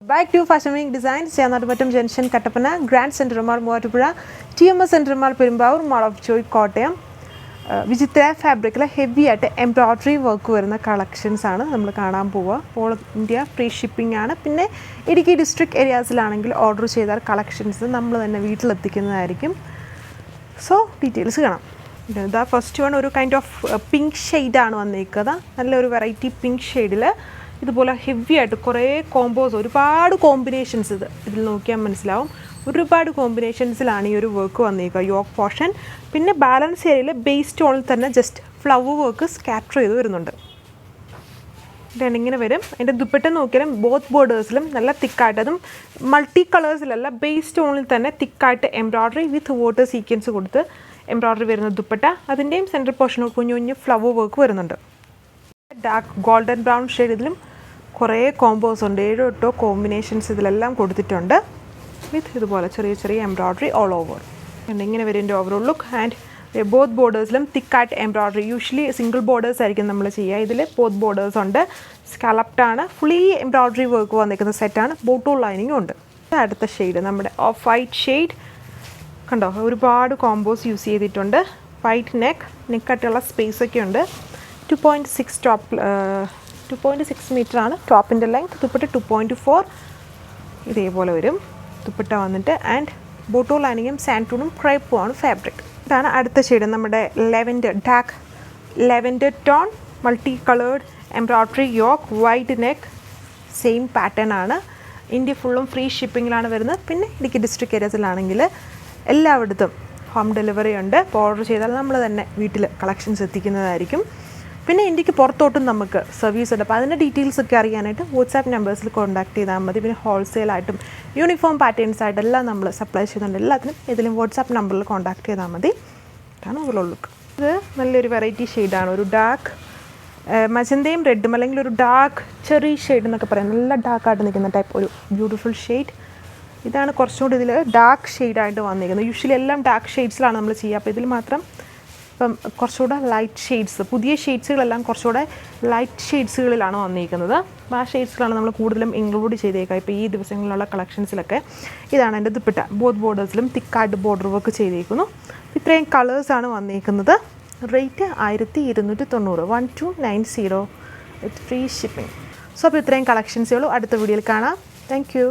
Back to Fashion Week Designs, Chanadumattam Junction, Kattapana, Grand Center Mall, Moovattupuzha, TMS Center Mall, Perumbavoor, Mall of Joy, Kottayam. Vijitra fabric heavy at embroidery work വരുന്ന collections ആണ് നമ്മൾ കാണാൻ പോവുക. All India free shipping ആണ്. പിന്നെ Idukki district ഏരിയാസിലാണെങ്കിൽ order ചെയ്താൽ collections നമ്മൾ തന്നെ വീട്ടിലെത്തിക്കുന്നതായിരിക്കും. സോ ഡീറ്റെയിൽസ് കാണാം. ഇതാ ഫസ്റ്റ് വൺ ഒരു കൈൻഡ് ഓഫ് പിങ്ക് ഷെയ്ഡാണ് വന്നിരിക്കുന്നത്. നല്ലൊരു വെറൈറ്റി പിങ്ക് ഷെയ്ഡിൽ ഇതുപോലെ ഹെവി ആയിട്ട് കുറേ കോമ്പോസ്, ഒരുപാട് കോമ്പിനേഷൻസ് ഇതിൽ നോക്കിയാൽ മനസ്സിലാവും. ഒരുപാട് കോമ്പിനേഷൻസിലാണ് ഈ ഒരു വർക്ക് വന്നിരിക്കുക. യോക്ക് പോർഷൻ, പിന്നെ ബാലൻസ് ഏരിയയിൽ ബേസ് സ്റ്റോണിൽ തന്നെ ജസ്റ്റ് ഫ്ലവർ വർക്ക് സ്കാറ്റർ ചെയ്ത് വരുന്നുണ്ട്. ഇതാണ് ഇങ്ങനെ വരും. അതിൻ്റെ ദുപ്പട്ട നോക്കിയാലും ബോത്ത് ബോർഡേഴ്സിലും നല്ല തിക്കായിട്ട്, അതും മൾട്ടി കളേഴ്സിലല്ല, ബേസ് സ്റ്റോണിൽ തന്നെ തിക്കായിട്ട് എംബ്രോയ്ഡറി വിത്ത് വാട്ടർ സീക്വൻസ് കൊടുത്ത് എംബ്രോയ്ഡറി വരുന്ന ദുപ്പട്ട. അതിൻ്റെയും സെൻട്രൽ പോർഷനിൽ കുഞ്ഞു കുഞ്ഞു ഫ്ലവർ വർക്ക് വരുന്നുണ്ട്. ഡാർക്ക് ഗോൾഡൻ ബ്രൗൺ ഷെയ്ഡ്, ഇതിലും കുറേ കോമ്പോസ് ഉണ്ട്. 7-8 കോമ്പിനേഷൻസ് ഇതിലെല്ലാം കൊടുത്തിട്ടുണ്ട്. വിത്ത് ഇതുപോലെ ചെറിയ ചെറിയ എംബ്രോയ്ഡറി ഓൾ ഓവർ. ഇങ്ങനെ വരും എൻ്റെ ഓവറോൾ ലുക്ക്. ആൻഡ് ബോത്ത് ബോർഡേഴ്സിലും തിക്കായിട്ട് എംബ്രോയ്ഡറി, യൂഷ്വലി സിംഗിൾ ബോർഡേഴ്സ് ആയിരിക്കും നമ്മൾ ചെയ്യുക. ഇതിൽ ബോത്ത് ബോർഡേഴ്സ് ഉണ്ട്. സ്കാലപ്റ്റാണ്, ഫുള്ളി എംബ്രോയ്ഡറി വർക്ക് വന്നിരിക്കുന്ന സെറ്റാണ്. ബോട്ടോൾ ലൈനിങ്ങും ഉണ്ട്. അടുത്ത ഷെയ്ഡ് നമ്മുടെ ഓഫ് വൈറ്റ് ഷെയ്ഡ് കണ്ടോ, ഒരുപാട് കോമ്പോസ് യൂസ് ചെയ്തിട്ടുണ്ട്. വൈറ്റ് നെക്കായിട്ടുള്ള സ്പേസൊക്കെ ഉണ്ട്. 2.6 ടോപ്പ്, 2.6 മീറ്ററാണ് ടോപ്പിൻ്റെ ലെങ്ത്. ദുപ്പട്ട 2.4 ഇതേപോലെ വരും ദുപ്പട്ട വന്നിട്ട്. ആൻഡ് ബോട്ടോ ലൈനിങ്ങും സാൻറ്റൂണും ക്രൈപ്പുമാണ് ഫാബ്രിക്. ഇതാണ് അടുത്ത ഷെയ്ഡ്, നമ്മുടെ lavender, dark lavender tone, multi coloured embroidery yoke, white neck, same pattern ആണ്. ഇന്ത്യ ഫുള്ളും ഫ്രീ ഷിപ്പിങ്ങിലാണ് വരുന്നത്. പിന്നെ ഇടുക്കി ഡിസ്ട്രിക്ട് ഏരിയസിലാണെങ്കിൽ എല്ലായിടത്തും ഹോം ഡെലിവറി ഉണ്ട്. അപ്പോൾ ഓർഡർ ചെയ്താൽ നമ്മൾ തന്നെ വീട്ടിൽ കളക്ഷൻസ് എത്തിക്കുന്നതായിരിക്കും. പിന്നെ ഇന്ത്യക്ക് പുറത്തോട്ടും നമുക്ക് സർവീസ് ഉണ്ട്. അപ്പോൾ അതിൻ്റെ ഡീറ്റെയിൽസ് ഒക്കെ അറിയാനായിട്ട് വാട്സാപ്പ് നമ്പേഴ്സിൽ കോൺടാക്ട് ചെയ്താൽ മതി. പിന്നെ ഹോൾസെയിലായിട്ടും യൂണിഫോം പാറ്റേൺസ് ആയിട്ടെല്ലാം നമ്മൾ സപ്ലൈ ചെയ്യുന്നുണ്ട്. എല്ലാത്തിനും ഇതിലും വാട്സാപ്പ് നമ്പറിൽ കോൺടാക്ട് ചെയ്താൽ മതി. ഇതാണ് ഓവറോൾ ലുക്ക്. ഇത് നല്ലൊരു വെറൈറ്റി ഷെയ്ഡാണ്. ഒരു ഡാർക്ക് മജന്തയും റെഡും, അല്ലെങ്കിൽ ഒരു ഡാർക്ക് ചെറി ഷെയ്ഡ് എന്നൊക്കെ പറയാം. നല്ല ഡാർക്കായിട്ട് നിൽക്കുന്ന ടൈപ്പ് ഒരു ബ്യൂട്ടിഫുൾ ഷെയ്ഡ്. ഇതാണ് കുറച്ചുകൂടി ഇതിൽ ഡാർക്ക് ഷെയ്ഡായിട്ട് വന്നിരിക്കുന്നത്. യൂഷ്വലി എല്ലാം ഡാർക്ക് ഷെയ്ഡ്സിലാണ് നമ്മൾ ചെയ്യുക. അപ്പോൾ ഇതിൽ മാത്രം ഇപ്പം കുറച്ചുകൂടെ ലൈറ്റ് ഷെയ്ഡ്സ്, പുതിയ ഷെയ്ഡ്സുകളെല്ലാം കുറച്ചുകൂടെ ലൈറ്റ് ഷെയ്ഡ്സുകളിലാണ് വന്നിരിക്കുന്നത്. അപ്പോൾ ആ ഷെയ്ഡ്സുകളാണ് നമ്മൾ കൂടുതലും ഇൻക്ലൂഡ് ചെയ്തേക്കുക ഇപ്പോൾ ഈ ദിവസങ്ങളിലുള്ള കളക്ഷൻസിലൊക്കെ. ഇതാണ് എൻ്റെ ദുപ്പട്ട. ബോത്ത് ബോർഡേഴ്സിലും തിക്കായിട്ട് ബോർഡർ വർക്ക് ചെയ്തേക്കുന്നു. ഇത്രയും കളേഴ്സാണ് വന്നിരിക്കുന്നത്. റേറ്റ് 1290, 1290 വിത്ത് ഫ്രീ ഷിപ്പിംഗ്. സോ അപ്പോൾ ഇത്രയും കളക്ഷൻസേ ഉള്ളൂ. അടുത്ത വീഡിയോയിൽ കാണാം. Thank you.